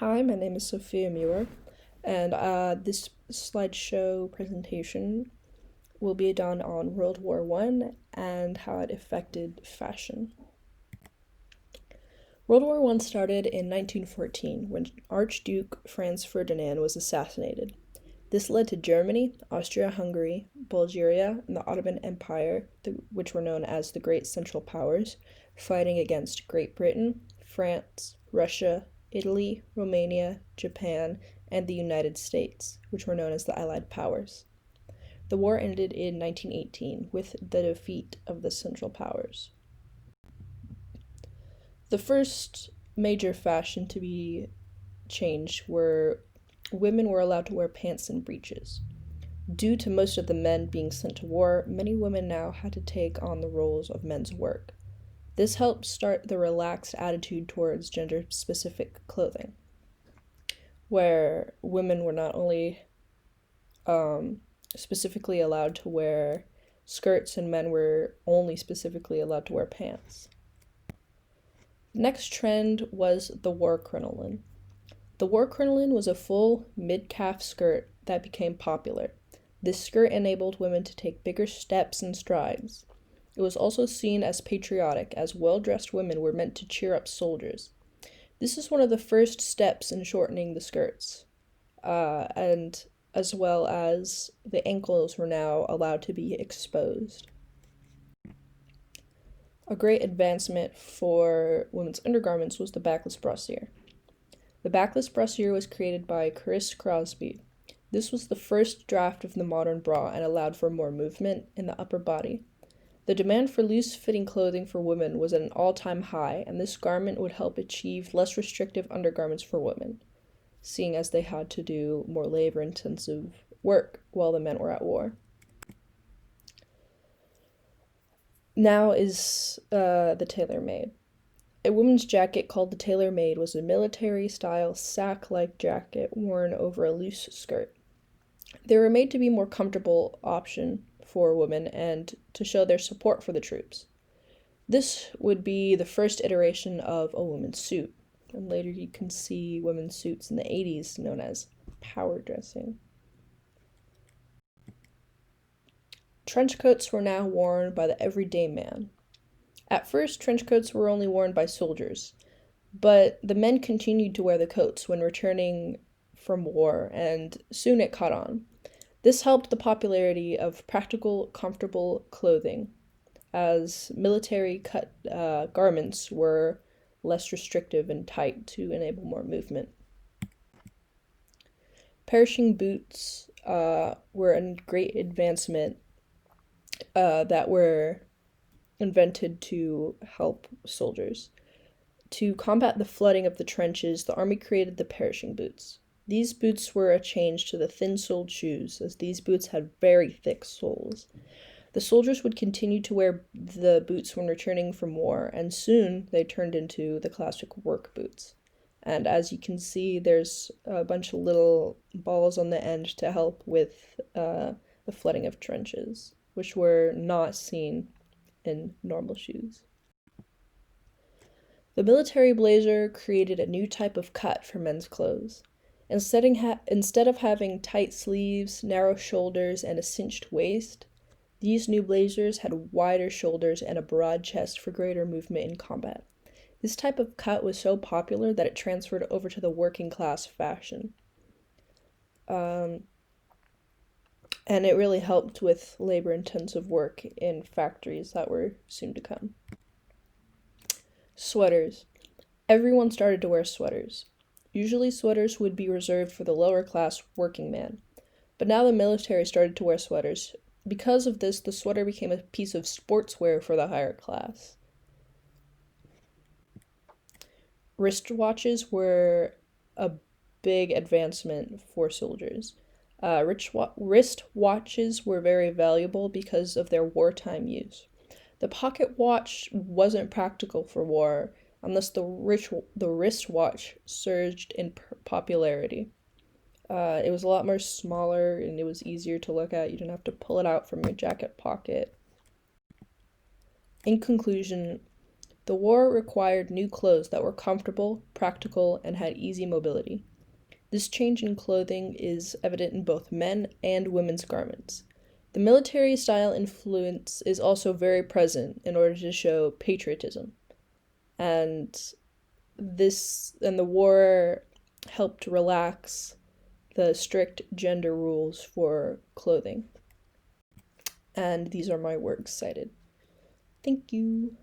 Hi, my name is Sophia Muir, and this slideshow presentation will be done on World War I and how it affected fashion. World War I started in 1914 when Archduke Franz Ferdinand was assassinated. This led to Germany, Austria-Hungary, Bulgaria, and the Ottoman Empire, which were known as the Great Central Powers, fighting against Great Britain, France, Russia, Italy, Romania, Japan, and the United States, which were known as the Allied Powers. The war ended in 1918 with the defeat of the Central Powers. The first major fashion to be changed were women were allowed to wear pants and breeches. Due to most of the men being sent to war, many women now had to take on the roles of men's work. This helped start the relaxed attitude towards gender-specific clothing, where women were not only specifically allowed to wear skirts and men were only specifically allowed to wear pants. The next trend was the war crinoline. The war crinoline was a full mid-calf skirt that became popular. This skirt enabled women to take bigger steps and strides. It was also seen as patriotic, as well-dressed women were meant to cheer up soldiers. This is one of the first steps in shortening the skirts, and as well as the ankles were now allowed to be exposed. A great advancement for women's undergarments was the backless brassiere. The backless brassiere was created by Chris Crosby. This was the first draft of the modern bra and allowed for more movement in the upper body. The demand for loose-fitting clothing for women was at an all-time high, and this garment would help achieve less restrictive undergarments for women, seeing as they had to do more labor-intensive work while the men were at war. Now is the tailor-made. A woman's jacket called the tailor-made was a military-style sack-like jacket worn over a loose skirt. They were made to be a more comfortable option for women and to show their support for the troops. This would be the first iteration of a women's suit, and later you can see women's suits in the 80s known as power dressing. Trench coats were now worn by the everyday man. At first, trench coats were only worn by soldiers, but the men continued to wear the coats when returning from war, and soon it caught on. This helped the popularity of practical, comfortable clothing, as military-cut garments were less restrictive and tight to enable more movement. Perishing boots were a great advancement that were invented to help soldiers. To combat the flooding of the trenches, the army created the perishing boots. These boots were a change to the thin-soled shoes, as these boots had very thick soles. The soldiers would continue to wear the boots when returning from war, and soon they turned into the classic work boots. And as you can see, there's a bunch of little balls on the end to help with the flooding of trenches, which were not seen in normal shoes. The military blazer created a new type of cut for men's clothes. Instead of having tight sleeves, narrow shoulders, and a cinched waist, these new blazers had wider shoulders and a broad chest for greater movement in combat. This type of cut was so popular that it transferred over to the working class fashion. And it really helped with labor-intensive work in factories that were soon to come. Sweaters. Everyone started to wear sweaters. Usually sweaters would be reserved for the lower-class working man, but now the military started to wear sweaters. Because of this, the sweater became a piece of sportswear for the higher class. Wristwatches were a big advancement for soldiers. Wristwatches were very valuable because of their wartime use. The pocket watch wasn't practical for war unless the wristwatch surged in popularity. It was a lot more smaller and it was easier to look at. You didn't have to pull it out from your jacket pocket. In conclusion, The war required new clothes that were comfortable, practical, and had easy mobility. This change in clothing is evident in both men and women's garments. The military style influence is also very present in order to show patriotism. And the war helped relax the strict gender rules for clothing. And these are my works cited. Thank you.